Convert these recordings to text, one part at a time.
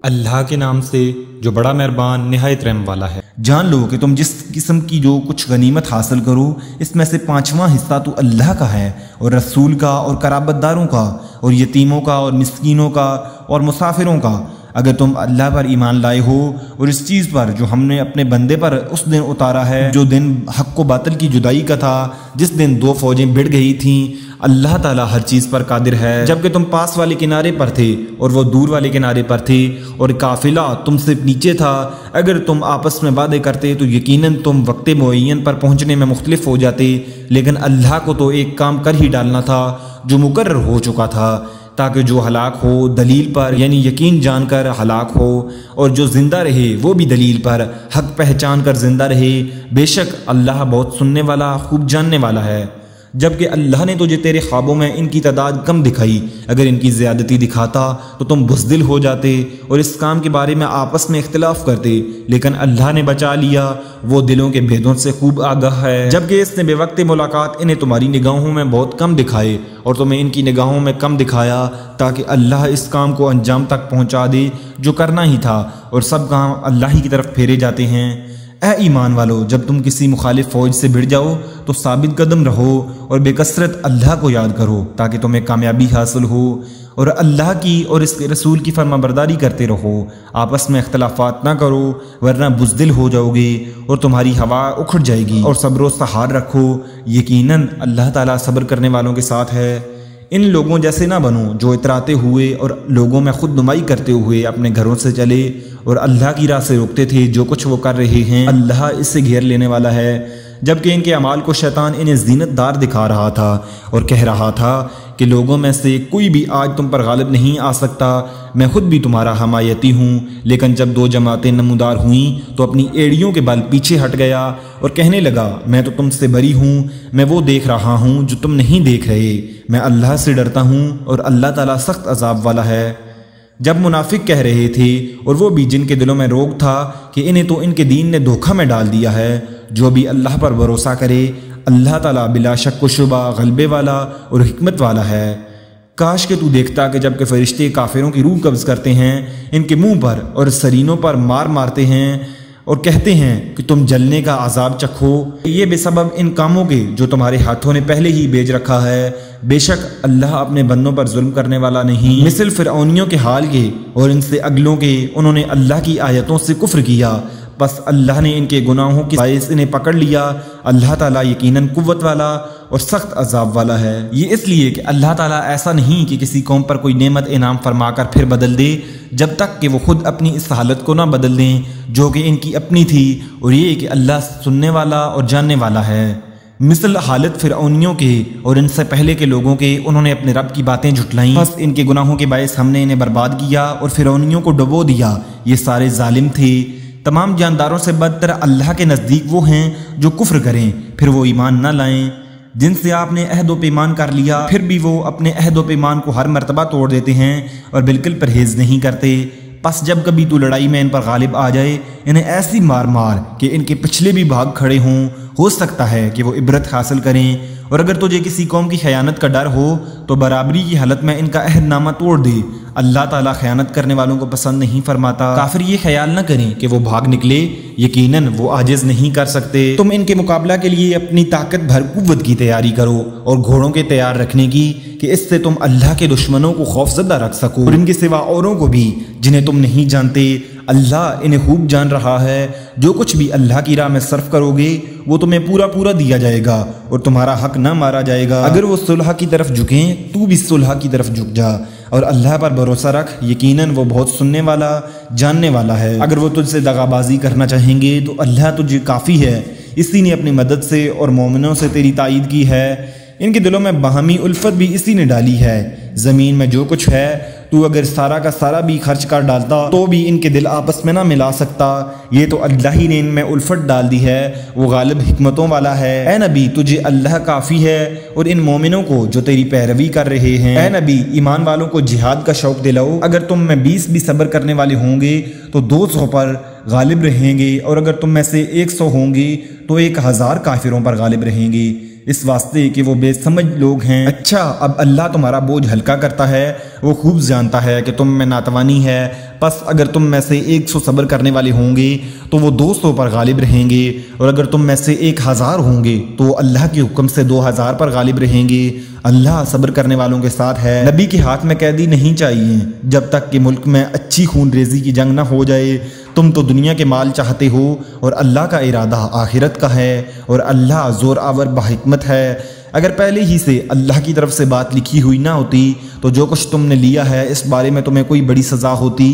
اللہ کے نام سے جو بڑا مہربان نہایت رحم والا ہے۔ جان لو کہ تم جس قسم کی جو کچھ غنیمت حاصل کرو اس میں سے 5واں حصہ تو اللہ کا ہے اور رسول کا اور قرابت داروں کا اور یتیموں کا اور مسکینوں کا اور مسافروں کا، اگر تم اللہ پر ایمان لائے ہو اور اس چیز پر جو ہم نے اپنے بندے پر اس دن اتارا ہے، جو دن حق و باطل کی جدائی کا تھا، جس دن دو فوجیں بھڑ گئی تھیں۔ اللہ تعالیٰ ہر چیز پر قادر ہے۔ جبکہ تم پاس والے کنارے پر تھے اور وہ دور والے کنارے پر تھے اور قافلہ تم سے نیچے تھا، اگر تم آپس میں وعدے کرتے تو یقیناً تم وقت معین پر پہنچنے میں مختلف ہو جاتے، لیکن اللہ کو تو ایک کام کر ہی ڈالنا تھا جو مقرر ہو چکا تھا، تاکہ جو ہلاک ہو دلیل پر یعنی یقین جان کر ہلاک ہو، اور جو زندہ رہے وہ بھی دلیل پر حق پہچان کر زندہ رہے۔ بے شک اللہ بہت سننے والا خوب جاننے والا ہے۔ جبکہ اللہ نے تجھے تیرے خوابوں میں ان کی تعداد کم دکھائی، اگر ان کی زیادتی دکھاتا تو تم بزدل ہو جاتے اور اس کام کے بارے میں آپس میں اختلاف کرتے، لیکن اللہ نے بچا لیا، وہ دلوں کے بھیدوں سے خوب آگاہ ہے۔ جبکہ اس نے بے وقت ملاقات انہیں تمہاری نگاہوں میں بہت کم دکھائے اور تمہیں ان کی نگاہوں میں کم دکھایا، تاکہ اللہ اس کام کو انجام تک پہنچا دے جو کرنا ہی تھا، اور سب کام اللہ ہی کی طرف پھیرے جاتے ہیں۔ اے ایمان والو، جب تم کسی مخالف فوج سے بھڑ جاؤ تو ثابت قدم رہو اور بے کثرت اللہ کو یاد کرو تاکہ تمہیں کامیابی حاصل ہو، اور اللہ کی اور اس کے رسول کی فرما برداری کرتے رہو، آپس میں اختلافات نہ کرو ورنہ بزدل ہو جاؤ گے اور تمہاری ہوا اکھڑ جائے گی، اور صبر و سحار رکھو، یقیناً اللہ تعالیٰ صبر کرنے والوں کے ساتھ ہے۔ ان لوگوں جیسے نہ بنو جو اتراتے ہوئے اور لوگوں میں خود نمائی کرتے ہوئے اپنے گھروں سے چلے اور اللہ کی راہ سے روکتے تھے۔ جو کچھ وہ کر رہے ہیں اللہ اس سے گھیر لینے والا ہے۔ جبکہ ان کے اعمال کو شیطان انہیں زینت دار دکھا رہا تھا اور کہہ رہا تھا کہ لوگوں میں سے کوئی بھی آج تم پر غالب نہیں آ سکتا، میں خود بھی تمہارا حمایتی ہوں۔ لیکن جب دو جماعتیں نمودار ہوئیں تو اپنی ایڑیوں کے بل پیچھے ہٹ گیا اور کہنے لگا، میں تو تم سے بری ہوں، میں وہ دیکھ رہا ہوں جو تم نہیں دیکھ رہے، میں اللہ سے ڈرتا ہوں اور اللہ تعالیٰ سخت عذاب والا ہے۔ جب منافق کہہ رہے تھے اور وہ بھی جن کے دلوں میں روگ تھا کہ انہیں تو ان کے دین نے دھوکہ میں ڈال دیا ہے، جو بھی اللہ پر بھروسہ کرے اللہ تعالیٰ بلا شک و شبہ غلبے والا اور حکمت والا ہے۔ کاش کہ تو دیکھتا کہ جب کہ فرشتے کافروں کی روح قبض کرتے ہیں، ان کے منہ پر اور سرینوں پر مار مارتے ہیں اور کہتے ہیں کہ تم جلنے کا عذاب چکھو، یہ بے سبب ان کاموں کے جو تمہارے ہاتھوں نے پہلے ہی بیچ رکھا ہے۔ بے شک اللہ اپنے بندوں پر ظلم کرنے والا نہیں۔ مثل فرعونیوں کے حال کے اور ان سے اگلوں کے، انہوں نے اللہ کی آیتوں سے کفر کیا، بس اللہ نے ان کے گناہوں کی باعث انہیں پکڑ لیا۔ اللہ تعالیٰ یقیناً قوت والا اور سخت عذاب والا ہے۔ یہ اس لیے کہ اللہ تعالیٰ ایسا نہیں کہ کسی قوم پر کوئی نعمت انعام فرما کر پھر بدل دے، جب تک کہ وہ خود اپنی اس حالت کو نہ بدل دیں جو کہ ان کی اپنی تھی، اور یہ کہ اللہ سننے والا اور جاننے والا ہے۔ مثل حالت فرعونیوں کے اور ان سے پہلے کے لوگوں کے، انہوں نے اپنے رب کی باتیں جھٹلائیں، بس ان کے گناہوں کے باعث ہم نے انہیں برباد کیا اور فرعونیوں کو ڈبو دیا۔ یہ سارے ظالم تھے۔ تمام جانداروں سے بدتر اللہ کے نزدیک وہ ہیں جو کفر کریں پھر وہ ایمان نہ لائیں، جن سے آپ نے عہد و پیمان کر لیا، پھر بھی وہ اپنے عہد و پیمان کو ہر مرتبہ توڑ دیتے ہیں اور بالکل پرہیز نہیں کرتے۔ پس جب کبھی تو لڑائی میں ان پر غالب آ جائے، انہیں ایسی مار مار کہ ان کے پچھلے بھی بھاگ کھڑے ہوں، ہو سکتا ہے کہ وہ عبرت حاصل کریں۔ اور اگر تجھے کسی قوم کی خیانت کا ڈر ہو تو برابری کی حالت میں ان کا عہد نامہ توڑ دے، اللہ تعالیٰ خیانت کرنے والوں کو پسند نہیں فرماتا۔ کافر یہ خیال نہ کریں کہ وہ بھاگ نکلے، یقیناً وہ عاجز نہیں کر سکتے۔ تم ان کے مقابلہ کے لیے اپنی طاقت بھر قوت کی تیاری کرو اور گھوڑوں کے تیار رکھنے کی، کہ اس سے تم اللہ کے دشمنوں کو خوف زدہ رکھ سکو، اور ان کے سوا اوروں کو بھی جنہیں تم نہیں جانتے۔ اللہ انہیں خوب جان رہا ہے۔ جو کچھ بھی اللہ کی راہ میں صرف کرو گے وہ تمہیں پورا پورا دیا جائے گا اور تمہارا حق نہ مارا جائے گا۔ اگر وہ صلح کی طرف جھکیں تو بھی صلح کی طرف جھک جا، اور اللہ پر بھروسہ رکھ، یقیناً وہ بہت سننے والا جاننے والا ہے۔ اگر وہ تجھ سے دغا بازی کرنا چاہیں گے تو اللہ تجھے کافی ہے، اسی نے اپنی مدد سے اور مومنوں سے تیری تائید کی ہے۔ ان کے دلوں میں باہمی الفت بھی اسی نے ڈالی ہے۔ زمین میں جو کچھ ہے تو اگر سارا کا سارا بھی خرچ کر ڈالتا تو بھی ان کے دل آپس میں نہ ملا سکتا، یہ تو اللہ ہی نے ان میں الفت ڈال دی ہے، وہ غالب حکمتوں والا ہے۔ اے نبی، تجھے اللہ کافی ہے اور ان مومنوں کو جو تیری پیروی کر رہے ہیں۔ اے نبی، ایمان والوں کو جہاد کا شوق دلاؤ، اگر تم میں 20 بھی صبر کرنے والے ہوں گے تو 200 پر غالب رہیں گے، اور اگر تم میں سے 100 ہوں گے تو 1000 کافروں پر غالب رہیں گے، اس واسطے کہ وہ بے سمجھ لوگ ہیں۔ اچھا، اب اللہ تمہارا بوجھ ہلکا کرتا ہے، وہ خوب جانتا ہے کہ تم میں ناتوانی ہے، بس اگر تم میں سے 100 صبر کرنے والے ہوں گے تو وہ 200 پر غالب رہیں گے، اور اگر تم میں سے 1000 ہوں گے تو اللہ کے حکم سے 2000 پر غالب رہیں گے۔ اللہ صبر کرنے والوں کے ساتھ ہے۔ نبی کے ہاتھ میں قیدی نہیں چاہیے جب تک کہ ملک میں اچھی خون ریزی کی جنگ نہ ہو جائے۔ تم تو دنیا کے مال چاہتے ہو اور اللہ کا ارادہ آخرت کا ہے، اور اللہ زور آور بحکمت ہے۔ اگر پہلے ہی سے اللہ کی طرف سے بات لکھی ہوئی نہ ہوتی تو جو کچھ تم نے لیا ہے اس بارے میں تمہیں کوئی بڑی سزا ہوتی۔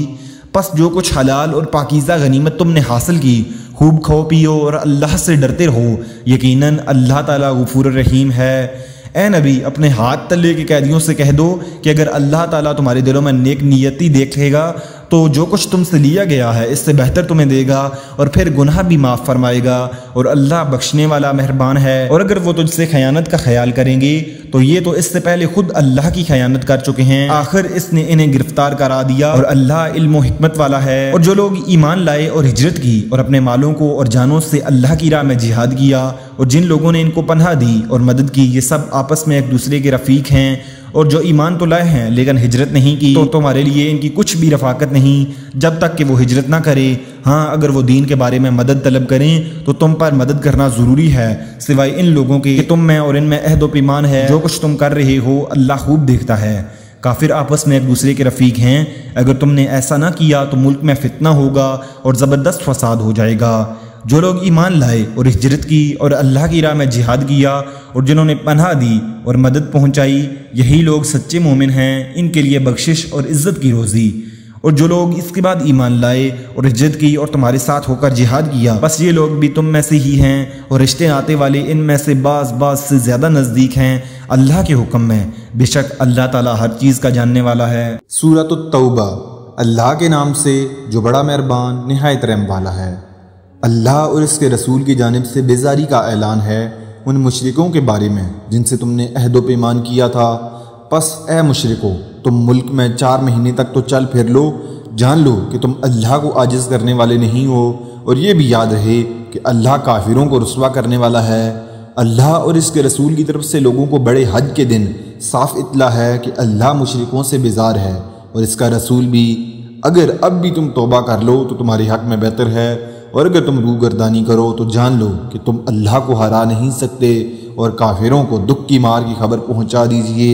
پس جو کچھ حلال اور پاکیزہ غنیمت تم نے حاصل کی خوب کھو پیو اور اللہ سے ڈرتے رہو، یقیناً اللہ تعالیٰ غفور الرحیم ہے۔ اے نبی، اپنے ہاتھ تلے کے قیدیوں سے کہہ دو کہ اگر اللہ تعالیٰ تمہارے دلوں میں نیک نیتی دیکھے گا تو جو کچھ تم سے لیا گیا ہے اس سے بہتر تمہیں دے گا، اور پھر گناہ بھی معاف فرمائے گا، اور اللہ بخشنے والا مہربان ہے۔ اور اگر وہ تجھ سے خیانت کا خیال کریں گے تو یہ تو اس سے پہلے خود اللہ کی خیانت کر چکے ہیں، آخر اس نے انہیں گرفتار کرا دیا، اور اللہ علم و حکمت والا ہے۔ اور جو لوگ ایمان لائے اور ہجرت کی اور اپنے مالوں کو اور جانوں سے اللہ کی راہ میں جہاد کیا، اور جن لوگوں نے ان کو پناہ دی اور مدد کی، یہ سب آپس میں ایک دوسرے کے رفیق ہیں۔ اور جو ایمان تو لائے ہیں لیکن ہجرت نہیں کی تو تمہارے لیے ان کی کچھ بھی رفاقت نہیں جب تک کہ وہ ہجرت نہ کرے۔ ہاں، اگر وہ دین کے بارے میں مدد طلب کریں تو تم پر مدد کرنا ضروری ہے، سوائے ان لوگوں کے کہ تم میں اور ان میں عہد و پیمان ہے۔ جو کچھ تم کر رہے ہو اللہ خوب دیکھتا ہے۔ کافر آپس میں ایک دوسرے کے رفیق ہیں، اگر تم نے ایسا نہ کیا تو ملک میں فتنہ ہوگا اور زبردست فساد ہو جائے گا۔ جو لوگ ایمان لائے اور ہجرت کی اور اللہ کی راہ میں جہاد کیا اور جنہوں نے پناہ دی اور مدد پہنچائی، یہی لوگ سچے مومن ہیں، ان کے لیے بخشش اور عزت کی روزی۔ اور جو لوگ اس کے بعد ایمان لائے اور ہجرت کی اور تمہارے ساتھ ہو کر جہاد کیا، بس یہ لوگ بھی تم میں سے ہی ہیں، اور رشتے ناتے والے ان میں سے بعض سے زیادہ نزدیک ہیں اللہ کے حکم میں۔ بے شک اللہ تعالیٰ ہر چیز کا جاننے والا ہے۔ سورۃ التوبہ۔ اللہ کے نام سے جو بڑا مہربان نہایت رحم والا ہے۔ اللہ اور اس کے رسول کی جانب سے بیزاری کا اعلان ہے ان مشرکوں کے بارے میں جن سے تم نے عہد و پیمان کیا تھا۔ پس اے مشرکو، تم ملک میں 4 مہینے تک تو چل پھر لو، جان لو کہ تم اللہ کو عاجز کرنے والے نہیں ہو، اور یہ بھی یاد رہے کہ اللہ کافروں کو رسوا کرنے والا ہے۔ اللہ اور اس کے رسول کی طرف سے لوگوں کو بڑے حج کے دن صاف اطلاع ہے کہ اللہ مشرکوں سے بیزار ہے، اور اس کا رسول بھی۔ اگر اب بھی تم توبہ کر لو تو تمہارے حق میں بہتر ہے، اور اگر تم روگردانی کرو تو جان لو کہ تم اللہ کو ہرا نہیں سکتے، اور کافروں کو دکھ کی مار کی خبر پہنچا دیجئے،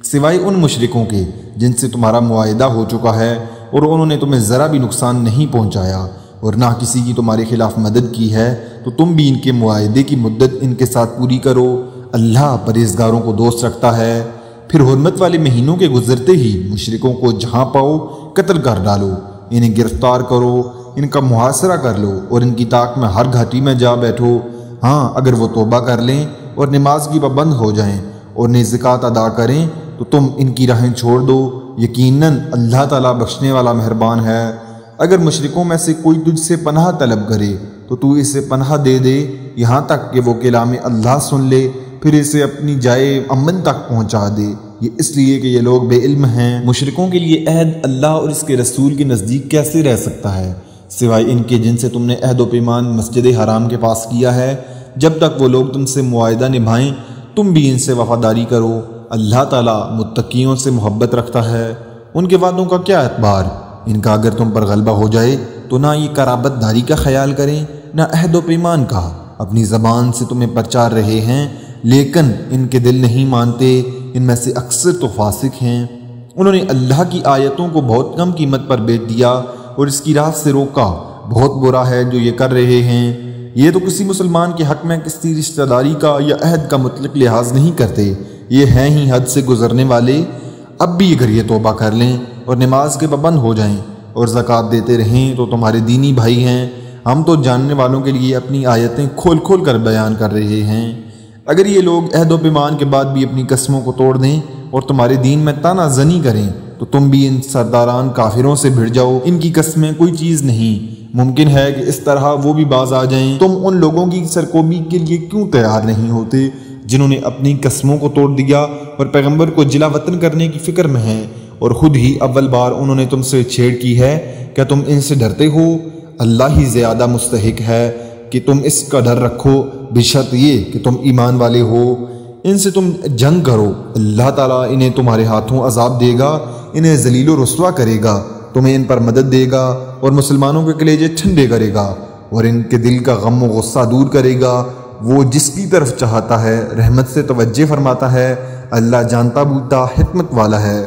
سوائے ان مشرکوں کے جن سے تمہارا معاہدہ ہو چکا ہے اور انہوں نے تمہیں ذرا بھی نقصان نہیں پہنچایا اور نہ کسی کی تمہارے خلاف مدد کی ہے، تو تم بھی ان کے معاہدے کی مدت ان کے ساتھ پوری کرو۔ اللہ پرہیزگاروں کو دوست رکھتا ہے۔ پھر حرمت والے مہینوں کے گزرتے ہی مشرکوں کو جہاں پاؤ قتل کر ڈالو، انہیں گرفتار کرو، ان کا محاصرہ کر لو، اور ان کی طاق میں ہر گھاٹی میں جا بیٹھو۔ ہاں، اگر وہ توبہ کر لیں اور نماز کی پابند ہو جائیں اور زکوٰۃ ادا کریں تو تم ان کی راہیں چھوڑ دو، یقیناً اللہ تعالیٰ بخشنے والا مہربان ہے۔ اگر مشرکوں میں سے کوئی تجھ سے پناہ طلب کرے تو تو اسے پناہ دے دے، یہاں تک کہ وہ کلام اللہ سن لے، پھر اسے اپنی جائے امن تک پہنچا دے، یہ اس لیے کہ یہ لوگ بے علم ہیں۔ مشرکوں کے لیے عہد اللہ اور اس کے رسول کے نزدیک کیسے رہ سکتا ہے، سوائے ان کے جن سے تم نے عہد و پیمان مسجد حرام کے پاس کیا ہے۔ جب تک وہ لوگ تم سے معاہدہ نبھائیں تم بھی ان سے وفاداری کرو، اللہ تعالیٰ متقیوں سے محبت رکھتا ہے۔ ان کے وعدوں کا کیا اعتبار، ان کا اگر تم پر غلبہ ہو جائے تو نہ یہ قرابت داری کا خیال کریں نہ عہد و پیمان کا، اپنی زبان سے تمہیں پرچار رہے ہیں لیکن ان کے دل نہیں مانتے، ان میں سے اکثر تو فاسق ہیں۔ انہوں نے اللہ کی آیتوں کو بہت کم قیمت پر بیچ دیا اور اس کی راہ سے روکا، بہت برا ہے جو یہ کر رہے ہیں۔ یہ تو کسی مسلمان کے حق میں کسی رشتہ داری کا یا عہد کا مطلق لحاظ نہیں کرتے، یہ ہیں ہی حد سے گزرنے والے۔ اب بھی اگر یہ توبہ کر لیں اور نماز کے پابند ہو جائیں اور زکوٰۃ دیتے رہیں تو تمہارے دینی بھائی ہیں۔ ہم تو جاننے والوں کے لیے اپنی آیتیں کھول کھول کر بیان کر رہے ہیں۔ اگر یہ لوگ عہد و پیمان کے بعد بھی اپنی قسموں کو توڑ دیں اور تمہارے دین میں طعنہ زنی کریں تو تم بھی ان سرداران کافروں سے بھڑ جاؤ، ان کی قسمیں کوئی چیز نہیں۔ ممکن ہے کہ اس طرح وہ بھی باز آ جائیں۔ تم ان لوگوں کی سرکوبی کے لیے کیوں تیار نہیں ہوتے جنہوں نے اپنی قسموں کو توڑ دیا اور پیغمبر کو جلا وطن کرنے کی فکر میں ہیں، اور خود ہی اول بار انہوں نے تم سے چھیڑ کی ہے؟ کیا تم ان سے ڈرتے ہو؟ اللہ ہی زیادہ مستحق ہے کہ تم اس کا ڈر رکھو، بشرط یہ کہ تم ایمان والے ہو۔ ان سے تم جنگ کرو، اللہ تعالیٰ انہیں تمہارے ہاتھوں عذاب دے گا، انہیں ذلیل و رسوا کرے گا، تمہیں ان پر مدد دے گا اور مسلمانوں کے کلیجے ٹھنڈے کرے گا اور ان کے دل کا غم و غصہ دور کرے گا۔ وہ جس کی طرف چاہتا ہے رحمت سے توجہ فرماتا ہے۔ اللہ جانتا بوجھتا حکمت والا ہے۔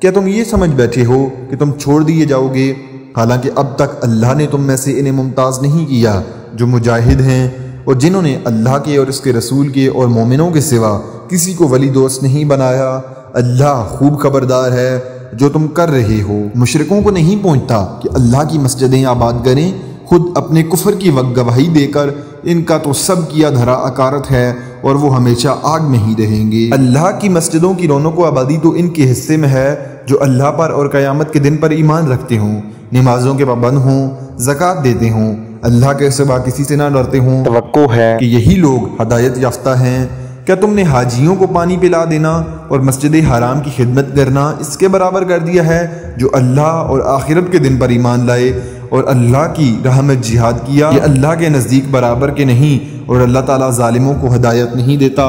کیا تم یہ سمجھ بیٹھے ہو کہ تم چھوڑ دیے جاؤ گے، حالانکہ اب تک اللہ نے تم میں سے انہیں ممتاز نہیں کیا جو مجاہد ہیں اور جنہوں نے اللہ کے اور اس کے رسول کے اور مومنوں کے سوا کسی کو ولی دوست نہیں بنایا۔ اللہ خوب خبردار ہے جو تم کر رہے ہو۔ مشرکوں کو نہیں پہنچتا کہ اللہ کی مسجدیں آباد کریں، خود اپنے کفر کی وقت گواہی دے کر ان کا تو سب کیا دھرا اکارت ہے اور وہ ہمیشہ آگ میں ہی رہیں گے۔ اللہ کی مسجدوں کی رونق و آبادی تو ان کے حصے میں ہے جو اللہ پر اور قیامت کے دن پر ایمان رکھتے ہوں، نمازوں کے پابند ہوں، زکوٰۃ دیتے ہوں، اللہ کے سوا کسی سے نہ ڈرتے ہوں۔ توقع ہے کہ یہی لوگ ہدایت یافتہ ہیں۔ کیا تم نے حاجیوں کو پانی پلا دینا اور مسجد حرام کی خدمت کرنا اس کے برابر کر دیا ہے جو اللہ اور آخرت کے دن پر ایمان لائے اور اللہ کی راہ میں جہاد کیا؟ یہ اللہ کے نزدیک برابر کے نہیں اور اللہ تعالیٰ ظالموں کو ہدایت نہیں دیتا۔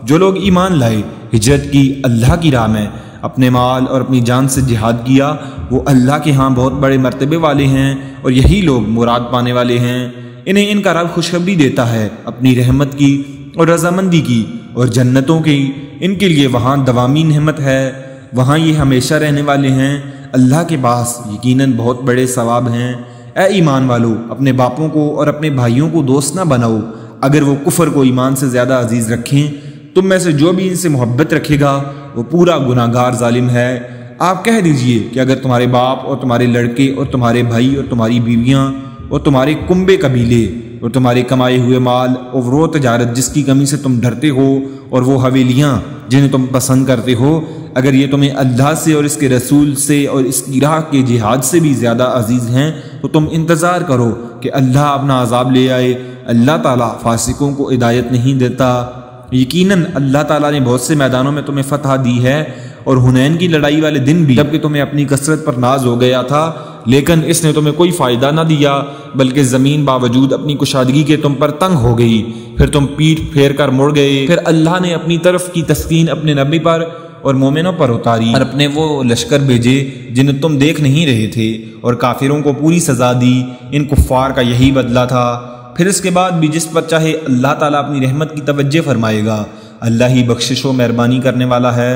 جو لوگ ایمان لائے، ہجرت کی، اللہ کی راہ میں اپنے مال اور اپنی جان سے جہاد کیا، وہ اللہ کے ہاں بہت بڑے مرتبے والے ہیں اور یہی لوگ مراد پانے والے ہیں۔ انہیں ان کا رب خوشخبری دیتا ہے اپنی رحمت کی اور رضامندی کی اور جنتوں کی۔ ان کے لیے وہاں دوامی نعمت ہے، وہاں یہ ہمیشہ رہنے والے ہیں۔ اللہ کے پاس یقیناً بہت بڑے ثواب ہیں۔ اے ایمان والو، اپنے باپوں کو اور اپنے بھائیوں کو دوست نہ بناؤ اگر وہ کفر کو ایمان سے زیادہ عزیز رکھیں۔ تم میں سے جو بھی ان سے محبت رکھے گا وہ پورا گناہ گار ظالم ہے۔ آپ کہہ دیجئے کہ اگر تمہارے باپ اور تمہارے لڑکے اور تمہارے بھائی اور تمہاری بیویاں اور تمہارے کنبے قبیلے اور تمہارے کمائے ہوئے مال اور وہ تجارت جس کی کمی سے تم ڈرتے ہو اور وہ حویلیاں جنہیں تم پسند کرتے ہو، اگر یہ تمہیں اللہ سے اور اس کے رسول سے اور اس کی راہ کے جہاد سے بھی زیادہ عزیز ہیں تو تم انتظار کرو کہ اللہ اپنا عذاب لے آئے۔ اللہ تعالیٰ فاسقوں کو ہدایت نہیں دیتا۔ یقیناً اللہ تعالیٰ نے بہت سے میدانوں میں تمہیں فتح دی ہے اور حنین کی لڑائی والے دن بھی جبکہ تمہیں اپنی کثرت پر ناز ہو گیا تھا لیکن اس نے تمہیں کوئی فائدہ نہ دیا بلکہ زمین باوجود اپنی کشادگی کے تم پر تنگ ہو گئی، پھر تم پیٹھ پھیر کر مڑ گئے۔ پھر اللہ نے اپنی طرف کی تسکین اپنے نبی پر اور مومنوں پر اتاری اور اپنے وہ لشکر بھیجے جنہیں تم دیکھ نہیں رہے تھے اور کافروں کو پوری سزا دی۔ ان کفار کا یہی بدلہ تھا۔ پھر اس کے بعد بھی جس پر چاہے اللہ تعالیٰ اپنی رحمت کی توجہ فرمائے گا۔ اللہ ہی بخشش و مہربانی کرنے والا ہے۔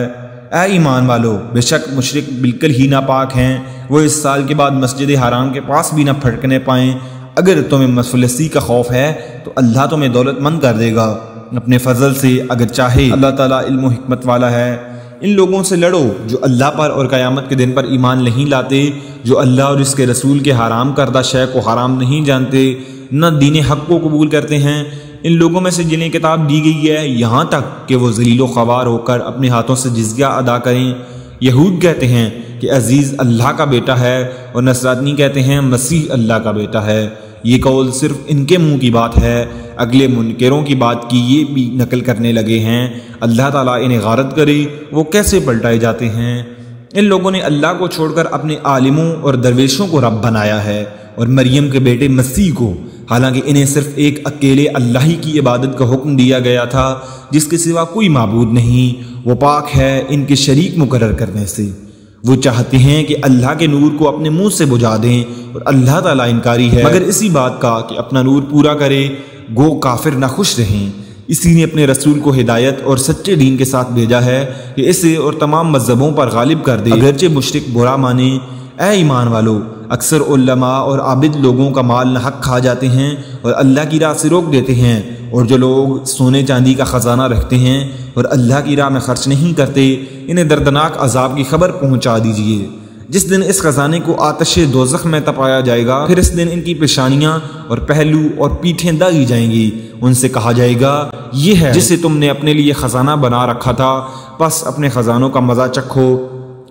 اے ایمان والو، بے شک مشرک بالکل ہی ناپاک ہیں، وہ اس سال کے بعد مسجد حرام کے پاس بھی نہ پھٹکنے پائیں۔ اگر تمہیں مفلسی کا خوف ہے تو اللہ تمہیں دولت مند کر دے گا اپنے فضل سے اگر چاہے۔ اللہ تعالیٰ علم و حکمت والا ہے۔ ان لوگوں سے لڑو جو اللہ پر اور قیامت کے دن پر ایمان نہیں لاتے، جو اللہ اور اس کے رسول کے حرام کردہ شے کو حرام نہیں جانتے، نہ دین حق کو قبول کرتے ہیں۔ ان لوگوں میں سے جنہیں کتاب دی گئی ہے یہاں تک کہ وہ ذلیل و خوار ہو کر اپنے ہاتھوں سے جزیہ ادا کریں۔ یہود کہتے ہیں کہ عزیز اللہ کا بیٹا ہے اور نصرانی کہتے ہیں مسیح اللہ کا بیٹا ہے۔ یہ قول صرف ان کے منہ کی بات ہے، اگلے منکروں کی بات کی یہ بھی نقل کرنے لگے ہیں۔ اللہ تعالیٰ انہیں غارت کرے وہ کیسے پلٹائے جاتے ہیں۔ ان لوگوں نے اللہ کو چھوڑ کر اپنے عالموں اور درویشوں کو رب بنایا ہے اور مریم کے بیٹے مسیح کو، حالانکہ انہیں صرف ایک اکیلے اللہ ہی کی عبادت کا حکم دیا گیا تھا جس کے سوا کوئی معبود نہیں، وہ پاک ہے ان کے شریک مقرر کرنے سے۔ وہ چاہتے ہیں کہ اللہ کے نور کو اپنے منہ سے بجھا دیں اور اللہ تعالیٰ انکاری ہے مگر اسی بات کا کہ اپنا نور پورا کرے، گو کافر نہ خوش رہیں۔ اسی نے اپنے رسول کو ہدایت اور سچے دین کے ساتھ بھیجا ہے کہ اسے اور تمام مذہبوں پر غالب کر دے، اگرچہ مشرک برا مانے۔ اے ایمان والو، اکثر علماء اور عابد لوگوں کا مال نہ حق کھا جاتے ہیں اور اللہ کی راہ سے روک دیتے ہیں، اور جو لوگ سونے چاندی کا خزانہ رکھتے ہیں اور اللہ کی راہ میں خرچ نہیں کرتے انہیں دردناک عذاب کی خبر پہنچا دیجیے۔ جس دن اس خزانے کو آتش دوزخ میں تپایا جائے گا، پھر اس دن ان کی پیشانیاں اور پہلو اور پیٹھیں داغی جائیں گی۔ ان سے کہا جائے گا یہ ہے جسے تم نے اپنے لیے خزانہ بنا رکھا تھا، پس اپنے خزانوں کا مزہ چکھو۔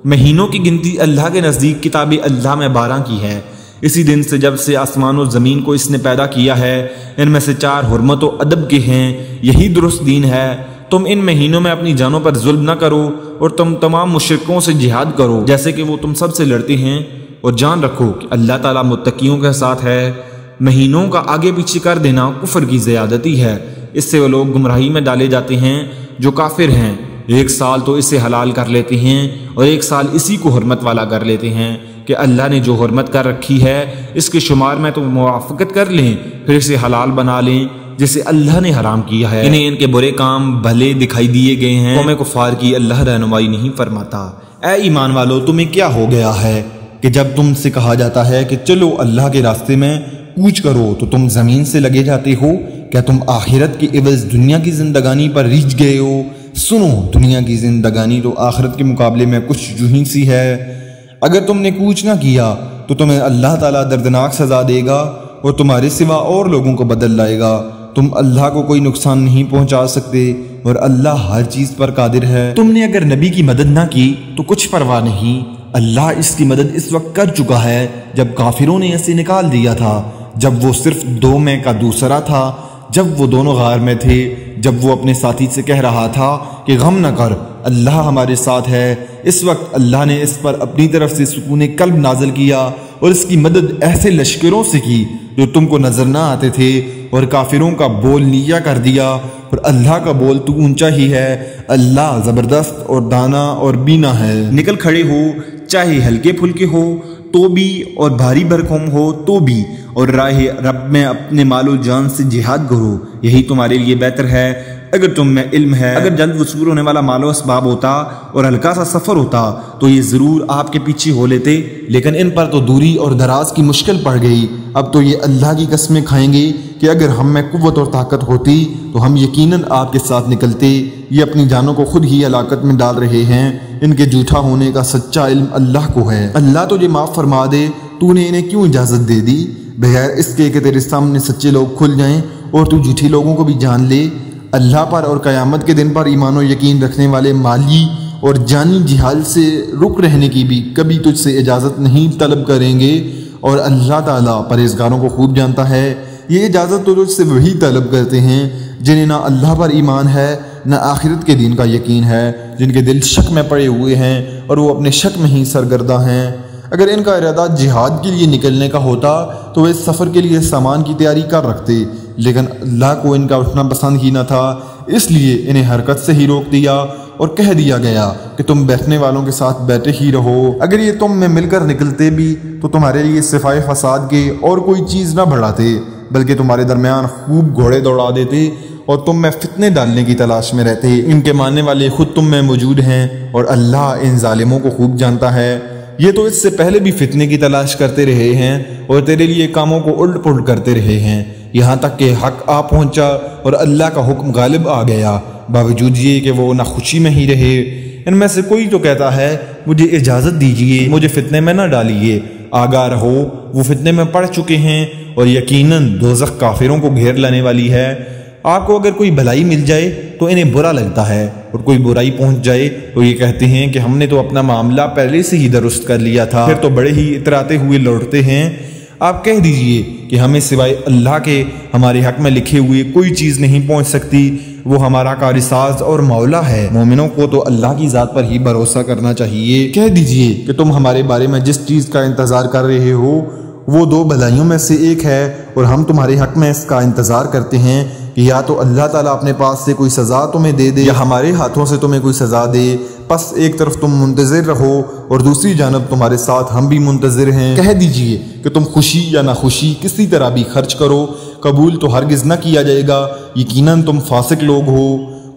مہینوں کی گنتی اللہ کے نزدیک کتاب اللہ میں 12 کی ہے۔ اسی دن سے جب سے آسمان و زمین کو اس نے پیدا کیا ہے، ان میں سے 4 حرمت و ادب کے ہیں، یہی درست دین ہے۔ تم ان مہینوں میں اپنی جانوں پر ظلم نہ کرو اور تم تمام مشرکوں سے جہاد کرو جیسے کہ وہ تم سب سے لڑتے ہیں، اور جان رکھو کہ اللہ تعالیٰ متقیوں کے ساتھ ہے۔ مہینوں کا آگے پیچھے کر دینا کفر کی زیادتی ہے، اس سے وہ لوگ گمراہی میں ڈالے جاتے ہیں جو کافر ہیں۔ ایک سال تو اسے حلال کر لیتے ہیں اور ایک سال اسی کو حرمت والا کر لیتے ہیں کہ اللہ نے جو حرمت کر رکھی ہے اس کے شمار میں تو موافقت کر لیں، پھر اسے حلال بنا لیں جسے اللہ نے حرام کیا ہے۔ انہیں ان کے برے کام بھلے دکھائی دیے گئے ہیں، قوم کفار کی اللہ رہنمائی نہیں فرماتا۔ اے ایمان والو، تمہیں کیا ہو گیا ہے کہ جب تم سے کہا جاتا ہے کہ چلو اللہ کے راستے میں کوچ کرو تو تم زمین سے لگے جاتے ہو؟ کیا تم آخرت کے عوض دنیا کی زندگانی پر ریجھ گئے ہو؟ سنو، دنیا کی زندگانی تو آخرت کے مقابلے میں کچھ جوہی سی ہے۔ اگر تم نے کوچ نہ کیا تو تمہیں اللہ تعالیٰ دردناک سزا دے گا اور تمہارے سوا اور لوگوں کو بدل لائے گا۔ تم اللہ کو کوئی نقصان نہیں پہنچا سکتے اور اللہ ہر چیز پر قادر ہے۔ تم نے اگر نبی کی مدد نہ کی تو کچھ پرواہ نہیں، اللہ اس کی مدد اس وقت کر چکا ہے جب کافروں نے اسے نکال دیا تھا، جب وہ صرف 2 میں کا دوسرا تھا، جب وہ دونوں غار میں تھے، جب وہ اپنے ساتھی سے کہہ رہا تھا کہ غم نہ کر، اللہ ہمارے ساتھ ہے۔ اس وقت اللہ نے اس پر اپنی طرف سے سکون قلب نازل کیا اور اس کی مدد ایسے لشکروں سے کی جو تم کو نظر نہ آتے تھے، اور کافروں کا بول نیچا کر دیا اور اللہ کا بول تو اونچا ہی ہے۔ اللہ زبردست اور دانا اور بینا ہے۔ نکل کھڑے ہو، چاہے ہلکے پھلکے ہو تو بھی اور بھاری بھرکم ہو تو بھی، اور راہ رب میں اپنے مال و جان سے جہاد کرو، یہی تمہارے لیے بہتر ہے اگر تم میں علم ہے۔ اگر جلد وصول ہونے والا مال و اسباب ہوتا اور ہلکا سا سفر ہوتا تو یہ ضرور آپ کے پیچھے ہو لیتے، لیکن ان پر تو دوری اور دراز کی مشکل پڑ گئی۔ اب تو یہ اللہ کی قسمیں کھائیں گے کہ اگر ہم میں قوت اور طاقت ہوتی تو ہم یقیناً آپ کے ساتھ نکلتے۔ یہ اپنی جانوں کو خود ہی ہلاکت میں ڈال رہے ہیں، ان کے جھوٹا ہونے کا سچا علم اللہ کو ہے۔ اللہ تجھے معاف فرما دے، تو نے انہیں کیوں اجازت دے دی بغیر اس کے کہ تیرے سامنے سچے لوگ کھل جائیں اور تو جھوٹے لوگوں کو بھی جان لے۔ اللہ پر اور قیامت کے دن پر ایمان و یقین رکھنے والے مالی اور جانی جہاد سے رک رہنے کی بھی کبھی تجھ سے اجازت نہیں طلب کریں گے، اور اللہ تعالیٰ پرہیزگاروں کو خوب جانتا ہے۔ یہ اجازت تو تجھ سے وہی طلب کرتے ہیں جنہیں نہ اللہ پر ایمان ہے نہ آخرت کے دین کا یقین ہے، جن کے دل شک میں پڑے ہوئے ہیں اور وہ اپنے شک میں ہی سرگردہ ہیں۔ اگر ان کا ارادہ جہاد کے لیے نکلنے کا ہوتا تو وہ اس سفر کے لیے سامان کی تیاری کر رکھتے، لیکن اللہ کو ان کا اٹھنا پسند ہی نہ تھا، اس لیے انہیں حرکت سے ہی روک دیا اور کہہ دیا گیا کہ تم بیٹھنے والوں کے ساتھ بیٹھے ہی رہو۔ اگر یہ تم میں مل کر نکلتے بھی تو تمہارے لیے صفائے فساد کے اور کوئی چیز نہ بڑھاتے، بلکہ تمہارے درمیان خوب گھوڑے دوڑا دیتے اور تم میں فتنے ڈالنے کی تلاش میں رہتے۔ ان کے ماننے والے خود تم میں موجود ہیں اور اللہ ان ظالموں کو خوب جانتا ہے۔ یہ تو اس سے پہلے بھی فتنے کی تلاش کرتے رہے ہیں اور تیرے لیے کاموں کو الٹ پلٹ کرتے رہے ہیں، یہاں تک کہ حق آ پہنچا اور اللہ کا حکم غالب آ گیا، باوجود یہ کہ وہ نہ خوشی میں ہی رہے۔ ان میں سے کوئی تو کہتا ہے مجھے اجازت دیجیے، مجھے فتنے میں نہ ڈالیے، آگاہ رہو وہ فتنے میں پڑ چکے ہیں اور یقیناً دوزخ کافروں کو گھیر لانے والی ہے۔ آپ کو اگر کوئی بھلائی مل جائے تو انہیں برا لگتا ہے، اور کوئی برائی پہنچ جائے تو یہ کہتے ہیں کہ ہم نے تو اپنا معاملہ پہلے سے ہی درست کر لیا تھا، پھر تو بڑے ہی اتراتے ہوئے لوٹتے ہیں۔ آپ کہہ دیجئے کہ ہمیں سوائے اللہ کے ہمارے حق میں لکھے ہوئے کوئی چیز نہیں پہنچ سکتی، وہ ہمارا کارساز اور مولا ہے۔ مومنوں کو تو اللہ کی ذات پر ہی بھروسہ کرنا چاہیے۔ کہہ دیجئے کہ تم ہمارے بارے میں جس چیز کا انتظار کر رہے ہو وہ 2 بھلائیوں میں سے ایک ہے، اور ہم تمہارے حق میں اس کا انتظار کرتے ہیں کہ یا تو اللہ تعالیٰ اپنے پاس سے کوئی سزا تمہیں دے دے یا ہمارے ہاتھوں سے تمہیں کوئی سزا دے، پس ایک طرف تم منتظر رہو اور دوسری جانب تمہارے ساتھ ہم بھی منتظر ہیں۔ کہہ دیجئے کہ تم خوشی یا ناخوشی کسی طرح بھی خرچ کرو، قبول تو ہرگز نہ کیا جائے گا، یقیناً تم فاسق لوگ ہو۔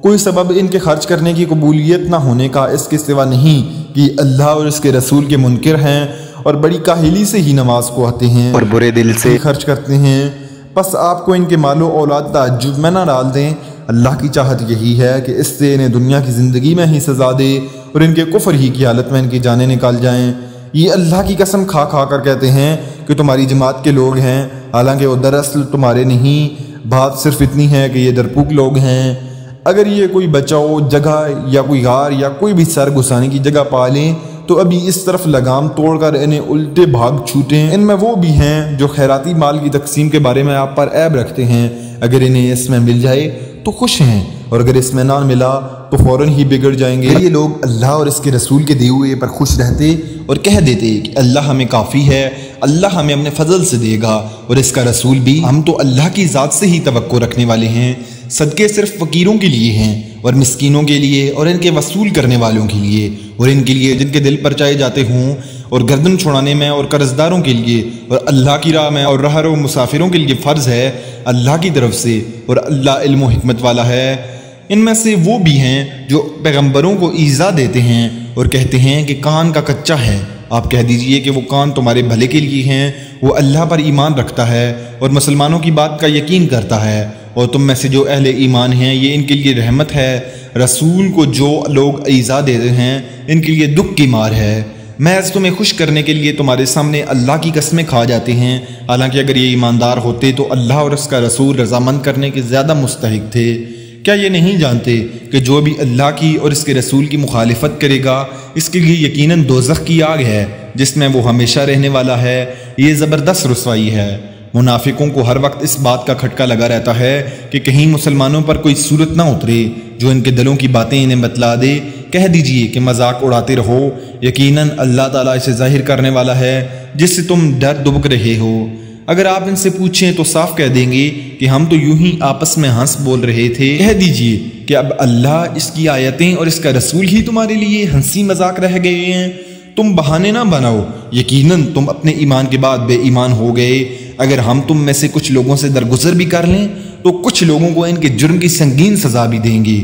کوئی سبب ان کے خرچ کرنے کی قبولیت نہ ہونے کا اس کے سوا نہیں کہ اللہ اور اس کے رسول کے منکر ہیں اور بڑی کاہلی سے ہی نماز کو آتے ہیں اور برے دل سے خرچ کرتے ہیں۔ پس آپ کو ان کے مال و اولاد تعجب میں نہ ڈال دیں، اللہ کی چاہت یہی ہے کہ اس سے انہیں دنیا کی زندگی میں ہی سزا دے اور ان کے کفر ہی کی حالت میں ان کی جانیں نکال جائیں۔ یہ اللہ کی قسم کھا کھا کر کہتے ہیں کہ تمہاری جماعت کے لوگ ہیں، حالانکہ وہ دراصل تمہارے نہیں، بات صرف اتنی ہے کہ یہ درپوک لوگ ہیں۔ اگر یہ کوئی بچاؤ جگہ یا کوئی غار یا کوئی بھی سر گھسانے کی جگہ پا لیں تو ابھی اس طرف لگام توڑ کر انہیں الٹے بھاگ چھوٹیں۔ ان میں وہ بھی ہیں جو خیراتی مال کی تقسیم کے بارے میں آپ پر عیب رکھتے ہیں، اگر انہیں اس میں مل جائے تو خوش ہیں، اور اگر اس میں نہ ملا تو فوراً ہی بگڑ جائیں گے۔ یہ لوگ اللہ اور اس کے رسول کے دیے ہوئے پر خوش رہتے اور کہہ دیتے کہ اللہ ہمیں کافی ہے، اللہ ہمیں اپنے فضل سے دے گا، اور اس کا رسول بھی، ہم تو اللہ کی ذات سے ہی توقع رکھنے والے ہیں۔ صدقے صرف فقیروں کے لیے ہیں اور مسکینوں کے لیے اور ان کے وصول کرنے والوں کے لیے اور ان کے لیے جن کے دل پرچائے جاتے ہوں، اور گردن چھڑانے میں اور قرض داروں کے لیے اور اللہ کی راہ میں اور راہ رو مسافروں کے لیے فرض ہے اللہ کی طرف سے، اور اللہ علم و حکمت والا ہے۔ ان میں سے وہ بھی ہیں جو پیغمبروں کو ایذا دیتے ہیں اور کہتے ہیں کہ کان کا کچا ہے۔ آپ کہہ دیجئے کہ وہ کان تمہارے بھلے کے لیے ہیں، وہ اللہ پر ایمان رکھتا ہے اور مسلمانوں کی بات کا یقین کرتا ہے، اور تم میں سے جو اہل ایمان ہیں یہ ان کے لیے رحمت ہے۔ رسول کو جو لوگ ایذا دیتے ہیں ان کے لیے دکھ کی مار ہے۔ محض تمہیں خوش کرنے کے لیے تمہارے سامنے اللہ کی قسمیں کھا جاتے ہیں، حالانکہ اگر یہ ایماندار ہوتے تو اللہ اور اس کا رسول رضامند کرنے کے زیادہ مستحق تھے۔ کیا یہ نہیں جانتے کہ جو بھی اللہ کی اور اس کے رسول کی مخالفت کرے گا اس کے لیے یقیناً دوزخ کی آگ ہے جس میں وہ ہمیشہ رہنے والا ہے؟ یہ زبردست رسوائی ہے۔ منافقوں کو ہر وقت اس بات کا کھٹکا لگا رہتا ہے کہ کہیں مسلمانوں پر کوئی صورت نہ اترے جو ان کے دلوں کی باتیں انہیں بتلا دے۔ کہہ دیجئے کہ مذاق اڑاتے رہو، یقیناً اللہ تعالیٰ اسے ظاہر کرنے والا ہے جس سے تم ڈر دبک رہے ہو۔ اگر آپ ان سے پوچھیں تو صاف کہہ دیں گے کہ ہم تو یوں ہی آپس میں ہنس بول رہے تھے۔ کہہ دیجئے کہ اب اللہ، اس کی آیتیں اور اس کا رسول ہی تمہارے لیے ہنسی مذاق رہ گئے ہیں۔ تم بہانے نہ بناؤ، یقیناً تم اپنے ایمان کے بعد بے ایمان ہو گئے۔ اگر ہم تم میں سے کچھ لوگوں سے درگزر بھی کر لیں تو کچھ لوگوں کو ان کے جرم کی سنگین سزا بھی دیں گے۔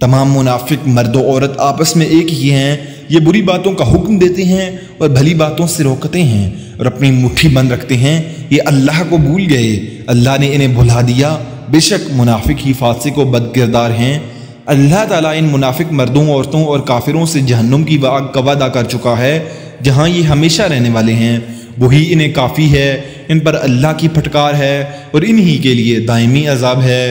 تمام منافق مرد و عورت آپس میں ایک ہی ہیں، یہ بری باتوں کا حکم دیتے ہیں اور بھلی باتوں سے روکتے ہیں اور اپنی مٹھی بند رکھتے ہیں۔ یہ اللہ کو بھول گئے، اللہ نے انہیں بھلا دیا۔ بے شک منافق ہی فاسق و بد کردار ہیں۔ اللہ تعالیٰ ان منافق مردوں، عورتوں اور کافروں سے جہنم کی آگ کا وعدہ کر چکا ہے جہاں یہ ہمیشہ رہنے والے ہیں۔ وہی انہیں کافی ہے، ان پر اللہ کی پھٹکار ہے اور انہی کے لیے دائمی عذاب ہے۔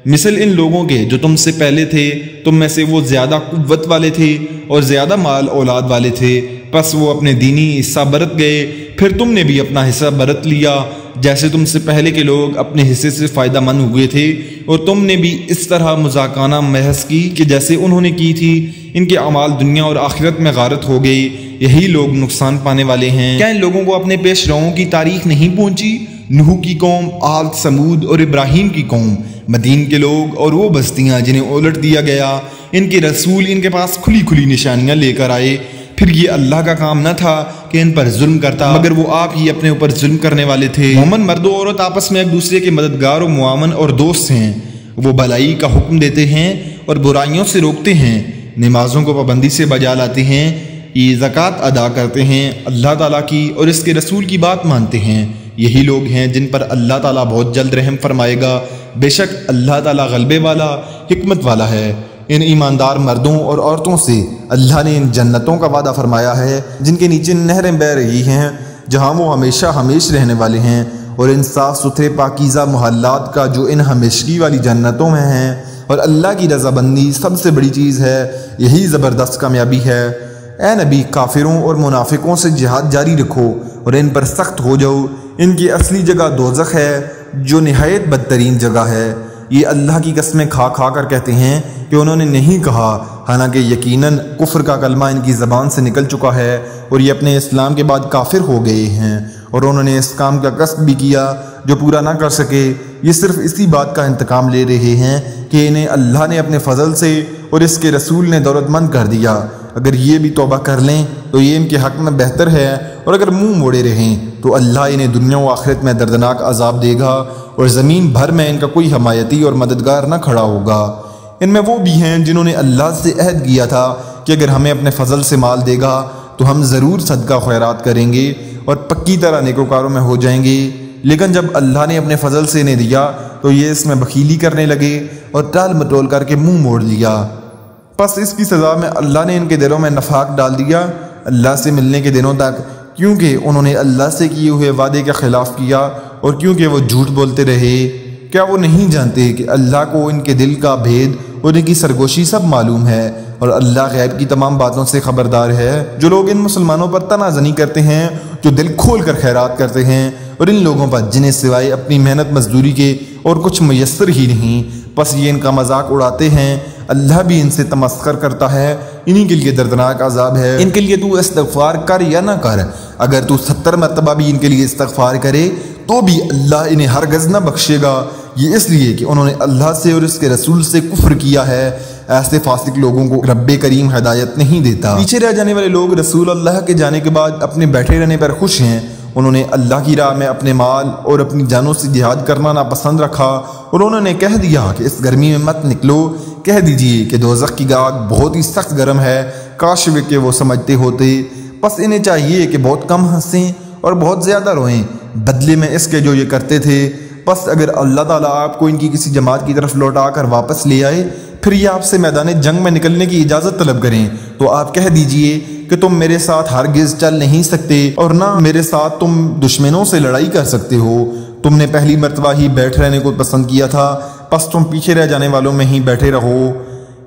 مثل ان لوگوں کے جو تم سے پہلے تھے، تم میں سے وہ زیادہ قوت والے تھے اور زیادہ مال اولاد والے تھے، پس وہ اپنے دینی حصہ برت گئے، پھر تم نے بھی اپنا حصہ برت لیا، جیسے تم سے پہلے کے لوگ اپنے حصے سے فائدہ مند ہوئے تھے، اور تم نے بھی اس طرح مذاکرانہ بحث کی کہ جیسے انہوں نے کی تھی۔ ان کے اعمال دنیا اور آخرت میں غارت ہو گئی، یہی لوگ نقصان پانے والے ہیں۔ کیا ان لوگوں کو اپنے پیش روؤں کی تاریخ نہیں پہنچی؟ نوح کی قوم، عاد، سمود اور ابراہیم کی قوم، مدین کے لوگ اور وہ بستیاں جنہیں الٹ دیا گیا، ان کے رسول ان کے پاس کھلی کھلی نشانیاں لے کر آئے۔ پھر یہ اللہ کا کام نہ تھا کہ ان پر ظلم کرتا، مگر وہ آپ ہی اپنے اوپر ظلم کرنے والے تھے۔ مومن مرد و عورت آپس میں ایک دوسرے کے مددگار و معاون اور دوست ہیں۔ وہ بھلائی کا حکم دیتے ہیں اور برائیوں سے روکتے ہیں، نمازوں کو پابندی سے بجا لاتے ہیں، یہ زکوٰۃ ادا کرتے ہیں، اللہ تعالیٰ کی اور اس کے رسول کی بات مانتے ہیں۔ یہی لوگ ہیں جن پر اللہ تعالیٰ بہت جلد رحم فرمائے گا۔ بے شک اللہ تعالیٰ غلبے والا، حکمت والا ہے۔ ان ایماندار مردوں اور عورتوں سے اللہ نے ان جنتوں کا وعدہ فرمایا ہے جن کے نیچے نہریں بہہ رہی ہیں، جہاں وہ ہمیشہ ہمیش رہنے والے ہیں، اور ان صاف ستھرے پاکیزہ محلات کا جو ان ہمیشگی والی جنتوں میں ہیں۔ اور اللہ کی رضامندی سب سے بڑی چیز ہے، یہی زبردست کامیابی ہے۔ اے نبی، کافروں اور منافقوں سے جہاد جاری رکھو اور ان پر سخت ہو جاؤ۔ ان کی اصلی جگہ دوزخ ہے جو نہایت بدترین جگہ ہے۔ یہ اللہ کی قسمیں کھا کھا کر کہتے ہیں کہ انہوں نے نہیں کہا، حالانکہ یقیناً کفر کا کلمہ ان کی زبان سے نکل چکا ہے اور یہ اپنے اسلام کے بعد کافر ہو گئے ہیں، اور انہوں نے اس کام کا قصد بھی کیا جو پورا نہ کر سکے۔ یہ صرف اسی بات کا انتقام لے رہے ہیں کہ انہیں اللہ نے اپنے فضل سے اور اس کے رسول نے دولت مند کر دیا۔ اگر یہ بھی توبہ کر لیں تو یہ ان کے حق میں بہتر ہے، اور اگر منہ موڑے رہیں تو اللہ انہیں دنیا و آخرت میں دردناک عذاب دے گا، اور زمین بھر میں ان کا کوئی حمایتی اور مددگار نہ کھڑا ہوگا۔ ان میں وہ بھی ہیں جنہوں نے اللہ سے عہد کیا تھا کہ اگر ہمیں اپنے فضل سے مال دے گا تو ہم ضرور صدقہ خیرات کریں گے اور پکی طرح نیکوکاروں میں ہو جائیں گے، لیکن جب اللہ نے اپنے فضل سے انہیں دیا تو یہ اس میں بخیلی کرنے لگے اور ٹال مٹول کر کے منہ موڑ لیا۔ پس اس کی سزا میں اللہ نے ان کے دلوں میں نفاق ڈال دیا اللہ سے ملنے کے دنوں تک، کیونکہ انہوں نے اللہ سے کیے ہوئے وعدے کے خلاف کیا اور کیونکہ وہ جھوٹ بولتے رہے۔ کیا وہ نہیں جانتے کہ اللہ کو ان کے دل کا بھید اور ان کی سرگوشی سب معلوم ہے، اور اللہ غیب کی تمام باتوں سے خبردار ہے؟ جو لوگ ان مسلمانوں پر تنازنی کرتے ہیں، جو دل کھول کر خیرات کرتے ہیں، اور ان لوگوں پر جنہیں سوائے اپنی محنت مزدوری کے اور کچھ میسر ہی نہیں، پس یہ ان کا مذاق اڑاتے ہیں، اللہ بھی ان سے تمسخر کرتا ہے، انہی کے لیے دردناک عذاب ہے۔ ان کے لیے تو استغفار کر یا نہ کر، اگر تو 70 مرتبہ بھی ان کے لیے استغفار کرے تو بھی اللہ انہیں ہرگز نہ بخشے گا، یہ اس لیے کہ انہوں نے اللہ سے اور اس کے رسول سے کفر کیا ہے۔ ایسے فاسق لوگوں کو رب کریم ہدایت نہیں دیتا۔ پیچھے رہ جانے والے لوگ رسول اللہ کے جانے کے بعد اپنے بیٹھے رہنے پر خوش ہیں۔ انہوں نے اللہ کی راہ میں اپنے مال اور اپنی جانوں سے جہاد کرنا ناپسند رکھا اور انہوں نے کہہ دیا کہ اس گرمی میں مت نکلو، کہہ دیجئے کہ دوزخ کی آگ بہت ہی سخت گرم ہے، کاش کہ وہ سمجھتے ہوتے۔ بس انہیں چاہیے کہ بہت کم ہنسیں اور بہت زیادہ روئیں بدلے میں اس کے جو یہ کرتے تھے۔ بس اگر اللہ تعالیٰ آپ کو ان کی کسی جماعت کی طرف لوٹا کر واپس لے آئے، پھر یہ آپ سے میدان جنگ میں نکلنے کی اجازت طلب کریں، تو آپ کہہ دیجئے کہ تم میرے ساتھ ہرگز چل نہیں سکتے اور نہ میرے ساتھ تم دشمنوں سے لڑائی کر سکتے ہو۔ تم نے پہلی مرتبہ ہی بیٹھ رہنے کو پسند کیا تھا، بس تم پیچھے رہ جانے والوں میں ہی بیٹھے رہو۔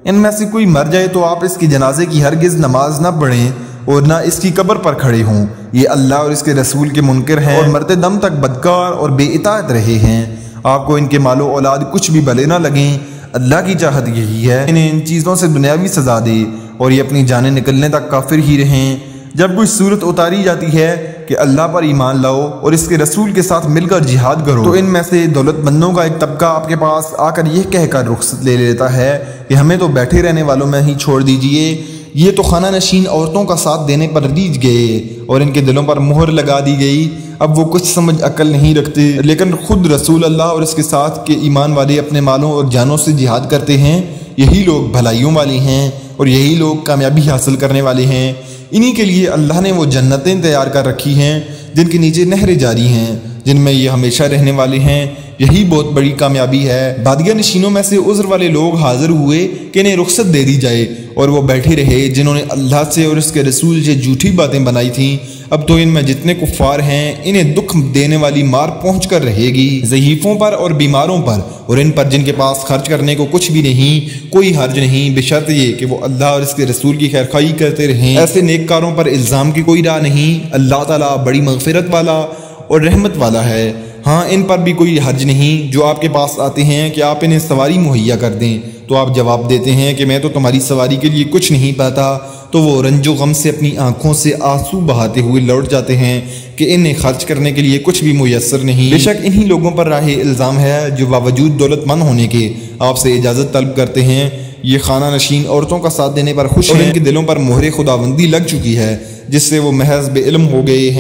ان میں سے کوئی مر جائے تو آپ اس کی جنازے کی ہرگز نماز نہ پڑھیں اور نہ اس کی قبر پر کھڑے ہوں۔ یہ اللہ اور اس کے رسول کے منکر ہیں اور مرتے دم تک بدکار اور بے اطاعت رہے ہیں۔ آپ کو ان کے مال و اولاد کچھ بھی بھلے نہ لگیں، اللہ کی چاہت یہی ہے انہیں ان چیزوں سے دنیاوی سزا دے اور یہ اپنی جانیں نکلنے تک کافر ہی رہیں۔ جب کوئی صورت اتاری جاتی ہے کہ اللہ پر ایمان لاؤ اور اس کے رسول کے ساتھ مل کر جہاد کرو، تو ان میں سے دولت مندوں کا ایک طبقہ آپ کے پاس آ کر یہ کہہ کر رخصت لے لیتا ہے کہ ہمیں تو بیٹھے رہنے والوں میں ہی چھوڑ دیجئے۔ یہ تو خانہ نشین عورتوں کا ساتھ دینے پر ریجھ گئے اور ان کے دلوں پر مہر لگا دی گئی۔ اب وہ کچھ سمجھ عقل نہیں رکھتے، لیکن خود رسول اللہ اور اس کے ساتھ کے ایمان والے اپنے مالوں اور جانوں سے جہاد کرتے ہیں۔ یہی لوگ بھلائیوں والے ہیں اور یہی لوگ کامیابی حاصل کرنے والے ہیں۔ انہی کے لیے اللہ نے وہ جنتیں تیار کر رکھی ہیں جن کے نیچے نہریں جاری ہیں، جن میں یہ ہمیشہ رہنے والے ہیں۔ یہی بہت بڑی کامیابی ہے۔ بادیہ نشینوں میں سے عذر والے لوگ حاضر ہوئے کہ انہیں رخصت دے دی جائے اور وہ بیٹھے رہے جنہوں نے اللہ سے اور اس کے رسول سے جھوٹی باتیں بنائی تھیں۔ اب تو ان میں جتنے کفار ہیں انہیں دکھ دینے والی مار پہنچ کر رہے گی، ضعیفوں پر اور بیماروں پر اور ان پر جن کے پاس خرچ کرنے کو کچھ بھی نہیں۔ کوئی حرج نہیں، بشرط یہ کہ وہ اللہ اور اس کے رسول کی خیرخواہی کرتے رہیں۔ ایسے نیک کاروں پر الزام کی کوئی راہ نہیں۔ اللہ تعالیٰ بڑی مغفرت والا اور رحمت والا ہے۔ ہاں، ان پر بھی کوئی حرج نہیں جو آپ کے پاس آتے ہیں کہ آپ انہیں سواری مہیا کر دیں، تو آپ جواب دیتے ہیں کہ میں تو تمہاری سواری کے لیے کچھ نہیں پاتا، تو وہ رنج و غم سے اپنی آنکھوں سے آنسو بہاتے ہوئے لوٹ جاتے ہیں کہ انہیں خرچ کرنے کے لیے کچھ بھی میسر نہیں۔ بے شک انہی لوگوں پر راہ الزام ہے جو باوجود دولت مند ہونے کے آپ سے اجازت طلب کرتے ہیں۔ یہ خانہ نشین عورتوں کا ساتھ دینے پر خوش ہیں اور ان کے دلوں پر مہر خداوندی لگ چکی ہے جس سے وہ محض بے علم ہو گئے ہیں۔